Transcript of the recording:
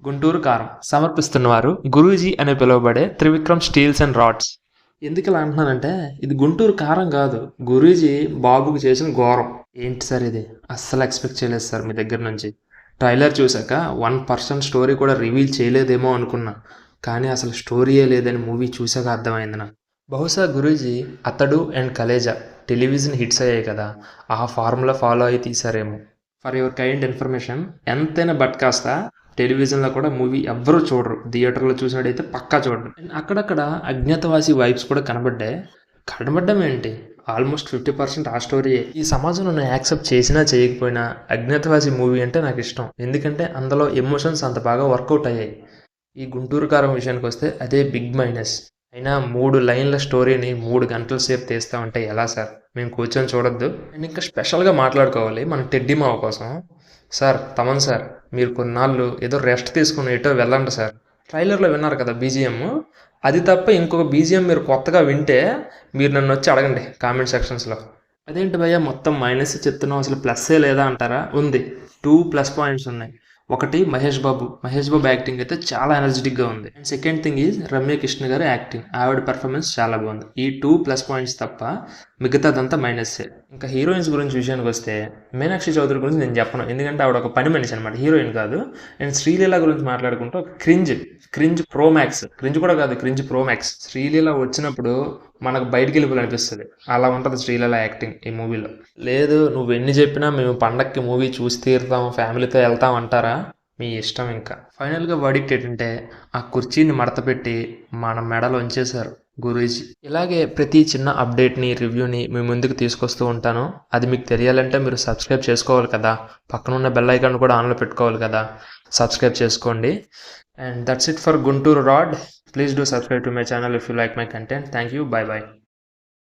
గుంటూరు కారం సమర్పిస్తున్నవారు గురూజీ అని పిలువబడే త్రివిక్రమ్ స్టీల్స్ అండ్ రాడ్స్. ఎందుకు ఇలా అంటున్నానంటే ఇది గుంటూరు కారం కాదు, గురూజీ బాబుకి చేసిన ఘోరం. ఏంటి సార్ ఇది? అస్సలు ఎక్స్పెక్ట్ చేయలేదు సార్ మీ దగ్గర నుంచి. ట్రైలర్ చూసాక 1% స్టోరీ కూడా రివీల్ చేయలేదేమో అనుకున్నా, కానీ అసలు స్టోరీయే లేదని మూవీ చూసాక అర్థమైంది నాకు. బహుశా గురూజీ అతడు అండ్ కలేజా టెలివిజన్ హిట్స్ అయ్యాయి కదా, ఆ ఫార్ములా ఫాలో అయి తీసారేమో. ఫర్ యువర్ కైండ్ ఇన్ఫర్మేషన్, ఎంతైనా బట్ కాస్త టెలివిజన్లో కూడా మూవీ ఎవ్వరూ చూడరు, థియేటర్లో చూసినట్టయితే పక్కా చూడరు. అండ్ అక్కడక్కడ అజ్ఞాతవాసి వైబ్స్ కూడా కనబడ్డం ఏంటి, ఆల్మోస్ట్ 50% ఆ స్టోరీయే. ఈ సమాజంలో నేను యాక్సెప్ట్ చేసినా చేయకపోయినా అజ్ఞాతవాసి మూవీ అంటే నాకు ఇష్టం, ఎందుకంటే అందులో ఎమోషన్స్ అంత బాగా వర్కౌట్ అయ్యాయి. ఈ గుంటూరు కారం విషయానికి వస్తే అదే బిగ్ మైనస్. అయినా 3 లైన్ల స్టోరీని 3 గంటల సేపు తీస్తామంటే ఎలా సార్? మేము కూర్చొని చూడొద్దు? అండ్ ఇంకా స్పెషల్గా మాట్లాడుకోవాలి మన టెడ్డీ మావ కోసం. సార్ తమన్ సార్, మీరు కొన్నాళ్ళు ఏదో రెస్ట్ తీసుకుని ఎటో వెళ్ళండి సార్. ట్రైలర్లో విన్నారు కదా బీజిఎం, అది తప్ప ఇంకొక బీజిఎం మీరు కొత్తగా వింటే మీరు నన్ను వచ్చి అడగండి కామెంట్ సెక్షన్స్లో. అదేంటి భయ్యా మొత్తం మైనస్ చెప్తున్నాం, అసలు ప్లస్సే లేదా అంటారా? ఉంది, 2 ప్లస్ పాయింట్స్ ఉన్నాయి. ఒకటి మహేష్ బాబు యాక్టింగ్ అయితే చాలా ఎనర్జెటిక్గా ఉంది. And second thing is Ramya Krishna గారి యాక్టింగ్, ఆవిడ పెర్ఫార్మెన్స్ చాలా బాగుంది. ఈ 2 ప్లస్ పాయింట్స్ తప్ప మిగతాదంతా మైనస్సే. ఇంకా హీరోయిన్స్ గురించి విషయానికి వస్తే మీనాక్షి చౌదరి గురించి నేను చెప్పను, ఎందుకంటే ఆవిడ ఒక పని మనిషి అనమాట, హీరోయిన్ కాదు. అండ్ శ్రీలీల గురించి మాట్లాడుకుంటూ క్రింజ్ ప్రోమ్యాక్స్, క్రింజ్ కూడా కాదు, క్రింజ్ ప్రోమ్యాక్స్. శ్రీలీల వచ్చినప్పుడు మనకు బయటికి వెళ్ళిపోవాలనిపిస్తుంది, అలా ఉంటుంది శ్రీలీల యాక్టింగ్ ఈ మూవీలో. లేదు నువ్వు ఎన్ని చెప్పినా మేము పండక్కి మూవీ చూసి తీరుతాం, ఫ్యామిలీతో వెళ్తాం అంటారా? మీ ఇష్టం. ఇంకా ఫైనల్గా వర్డిక్ట్ ఏంటంటే ఆ కుర్చీని మడతపెట్టి మన మెడలో ఉంచేశారు గురూజీ. ఇలాగే ప్రతి చిన్న అప్డేట్ని, రివ్యూని మీ ముందుకు తీసుకొస్తూ ఉంటాను. అది మీకు తెలియాలంటే మీరు సబ్స్క్రైబ్ చేసుకోవాలి కదా, పక్కన ఉన్న బెల్ ఐకాన్ కూడా ఆన్లో పెట్టుకోవాలి కదా, సబ్స్క్రైబ్ చేసుకోండి. And that's it for Guntur Rod. Please do subscribe to my channel if you like my content. Thank you. Bye bye.